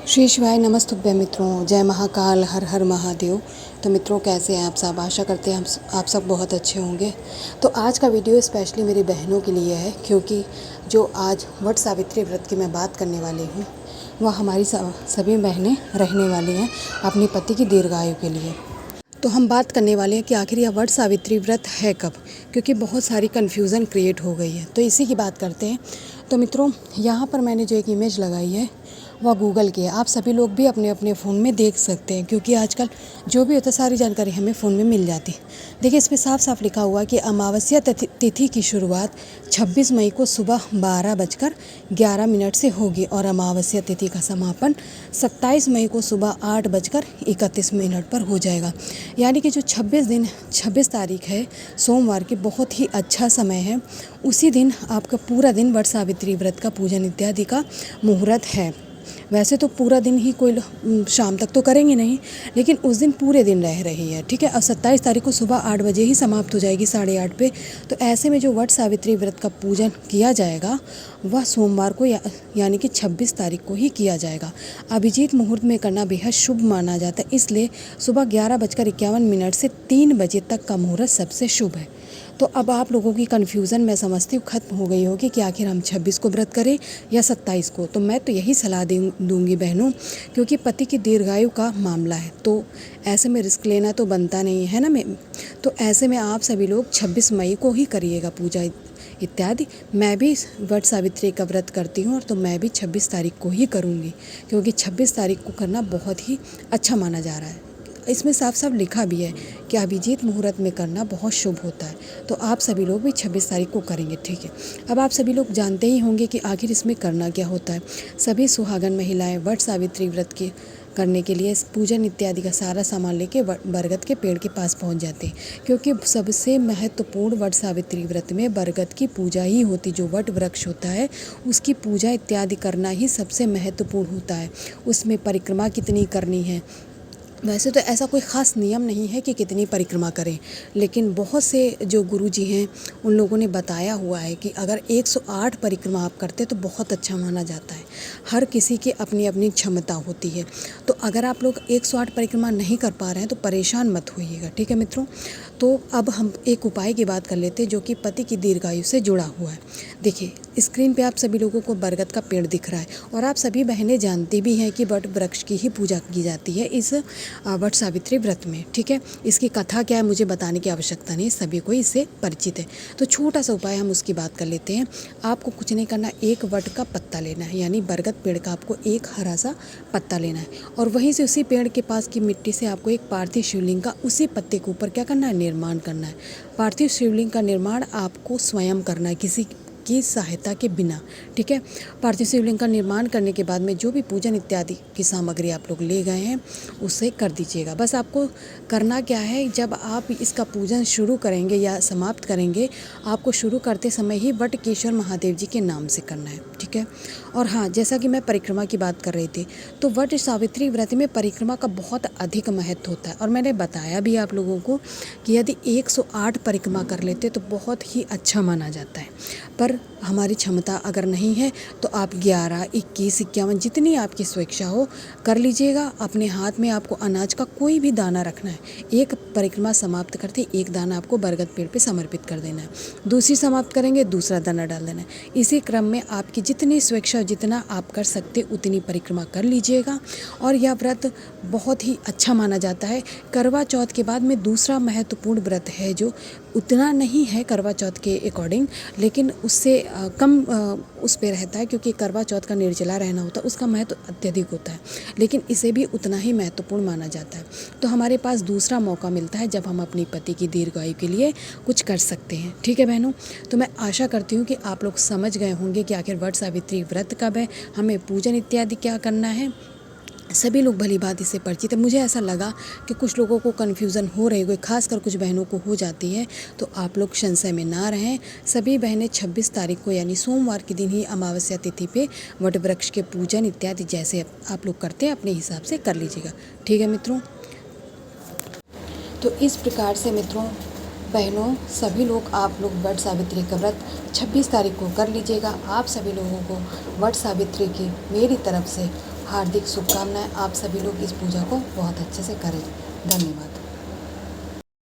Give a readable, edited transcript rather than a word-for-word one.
श्री शिवाय नमस्तुभ्य मित्रों, जय महाकाल, हर हर महादेव। तो मित्रों, कैसे हैं आप सब? आशा करते हैं आप सब बहुत अच्छे होंगे। तो आज का वीडियो स्पेशली मेरी बहनों के लिए है, क्योंकि जो आज वट सावित्री व्रत की मैं बात करने वाली हूँ वह हमारी सभी बहनें रहने वाली हैं अपने पति की दीर्घायु के लिए। तो हम बात करने वाले हैं कि आखिर यह वट सावित्री व्रत है कब, क्योंकि बहुत सारी कन्फ्यूज़न क्रिएट हो गई है। तो इसी की बात करते हैं। तो मित्रों, यहाँ पर मैंने जो एक इमेज लगाई है वह गूगल की है। आप सभी लोग भी अपने अपने फ़ोन में देख सकते हैं, क्योंकि आजकल जो भी होता है सारी जानकारी हमें फ़ोन में मिल जाती है। देखिए, इसमें साफ साफ लिखा हुआ कि अमावस्या तिथि की शुरुआत 26 मई को सुबह 12:11 से होगी और अमावस्या तिथि का समापन 27 मई को सुबह 8:31 पर हो जाएगा। यानी कि जो 26 तारीख है, सोमवार की, बहुत ही अच्छा समय है। उसी दिन आपका पूरा दिन वट सावित्री व्रत का पूजन इत्यादि का मुहूर्त है। वैसे तो पूरा दिन ही कोई शाम तक तो करेंगे नहीं, लेकिन उस दिन पूरे दिन रह रही है, ठीक है। और 27 तारीख को सुबह 8 बजे ही समाप्त हो जाएगी, 8:30 पे। तो ऐसे में जो वट सावित्री व्रत का पूजन किया जाएगा वह सोमवार को यानी कि 26 तारीख को ही किया जाएगा। अभिजीत मुहूर्त में करना बेहद शुभ माना जाता है, इसलिए सुबह 11:51 से 3 बजे तक का मुहूर्त सबसे शुभ है। तो अब आप लोगों की कन्फ्यूज़न मैं समझती हूँ ख़त्म हो गई होगी कि आखिर हम 26 को व्रत करें या 27 को। तो मैं तो यही सलाह दूंगी बहनों, क्योंकि पति की दीर्घायु का मामला है, तो ऐसे में रिस्क लेना तो बनता नहीं है ना। तो ऐसे में आप सभी लोग 26 मई को ही करिएगा पूजा इत्यादि। मैं भी वट सावित्री का व्रत करती हूँ, और तो मैं भी 26 तारीख को ही करूँगी, क्योंकि 26 तारीख को करना बहुत ही अच्छा माना जा रहा है। इसमें साफ साफ लिखा भी है कि अभिजीत मुहूर्त में करना बहुत शुभ होता है। तो आप सभी लोग भी 26 तारीख को करेंगे, ठीक है। अब आप सभी लोग जानते ही होंगे कि आखिर इसमें करना क्या होता है। सभी सुहागन महिलाएं वट सावित्री व्रत के करने के लिए पूजन इत्यादि का सारा सामान लेके बरगद के पेड़ के पास पहुंच जाते हैं, क्योंकि सबसे महत्वपूर्ण वट सावित्री व्रत में बरगद की पूजा ही होती। जो वट वृक्ष होता है उसकी पूजा इत्यादि करना ही सबसे महत्वपूर्ण होता है। उसमें परिक्रमा कितनी करनी है, वैसे तो ऐसा कोई ख़ास नियम नहीं है कि कितनी परिक्रमा करें, लेकिन बहुत से जो गुरुजी हैं उन लोगों ने बताया हुआ है कि अगर 108 परिक्रमा आप करते तो बहुत अच्छा माना जाता है। हर किसी की अपनी अपनी क्षमता होती है। तो अगर आप लोग 108 परिक्रमा नहीं कर पा रहे हैं तो परेशान मत होइएगा, ठीक है मित्रों। तो अब हम एक उपाय की बात कर लेते हैं जो कि पति की दीर्घायु से जुड़ा हुआ है। देखिए, स्क्रीन पे आप सभी लोगों को बरगद का पेड़ दिख रहा है, और आप सभी बहनें जानती भी हैं कि वट वृक्ष की ही पूजा की जाती है इस वट सावित्री व्रत में, ठीक है। इसकी कथा क्या है मुझे बताने की आवश्यकता नहीं, सभी को इससे परिचित है। तो छोटा सा उपाय हम उसकी बात कर लेते हैं। आपको कुछ नहीं करना, एक वट का पत्ता लेना है, यानी बरगद पेड़ का आपको एक हरा सा पत्ता लेना है, और वहीं से उसी पेड़ के पास की मिट्टी से आपको एक पार्थिव शिवलिंग का उसी पत्ते के ऊपर क्या करना है, निर्माण करना है। पार्थिव शिवलिंग का निर्माण आपको स्वयं करना है, किसी की सहायता के बिना, ठीक है। पार्थिव शिवलिंग का निर्माण करने के बाद में जो भी पूजन इत्यादि की सामग्री आप लोग ले गए हैं उससे कर दीजिएगा। बस आपको करना क्या है, जब आप इसका पूजन शुरू करेंगे या समाप्त करेंगे, आपको शुरू करते समय ही वटकेश्वर महादेव जी के नाम से करना है, ठीक है। और हाँ, जैसा कि मैं परिक्रमा की बात कर रही थी, तो वट सावित्री व्रत में परिक्रमा का बहुत अधिक महत्व होता है, और मैंने बताया भी आप लोगों को कि यदि 108 परिक्रमा कर लेते तो बहुत ही अच्छा माना जाता है। पर हमारी क्षमता अगर नहीं है तो आप 11, 21, 51 जितनी आपकी स्वेच्छा हो कर लीजिएगा। अपने हाथ में आपको अनाज का कोई भी दाना रखना है। एक परिक्रमा समाप्त करते एक दाना आपको बरगद पेड़ पे समर्पित कर देना है, दूसरी समाप्त करेंगे दूसरा दाना डाल देना है। इसी क्रम में आपकी जितनी स्वेच्छा, जितना आप कर सकते उतनी परिक्रमा कर लीजिएगा। और यह व्रत बहुत ही अच्छा माना जाता है। करवा चौथ के बाद में दूसरा महत्वपूर्ण व्रत है, जो उतना नहीं है करवा चौथ के अकॉर्डिंग, लेकिन उससे कम उस पे रहता है, क्योंकि करवा चौथ का निर्जला रहना होता है, उसका महत्व अत्यधिक होता है, लेकिन इसे भी उतना ही महत्वपूर्ण माना जाता है। तो हमारे पास दूसरा मौका मिलता है जब हम अपनी पति की दीर्घायु के लिए कुछ कर सकते हैं, ठीक है बहनों। तो मैं आशा करती हूँ कि आप लोग समझ गए होंगे कि आखिर वट सावित्री व्रत कब है, हमें पूजन इत्यादि क्या करना है। सभी लोग भली बात इससे परिचित है। मुझे ऐसा लगा कि कुछ लोगों को कन्फ्यूज़न हो रही है, खासकर कुछ बहनों को हो जाती है, तो आप लोग संशय में ना रहें। सभी बहनें 26 तारीख को यानी सोमवार के दिन ही अमावस्या तिथि पे वट वृक्ष के पूजन इत्यादि जैसे आप लोग करते हैं अपने हिसाब से कर लीजिएगा, ठीक है मित्रों। तो इस प्रकार से मित्रों, बहनों, सभी लोग आप लोग वट सावित्री का व्रत 26 तारीख को कर लीजिएगा। आप सभी लोगों को वट सावित्री की मेरी तरफ से हार्दिक शुभकामनाएं। आप सभी लोग इस पूजा को बहुत अच्छे से करें। धन्यवाद।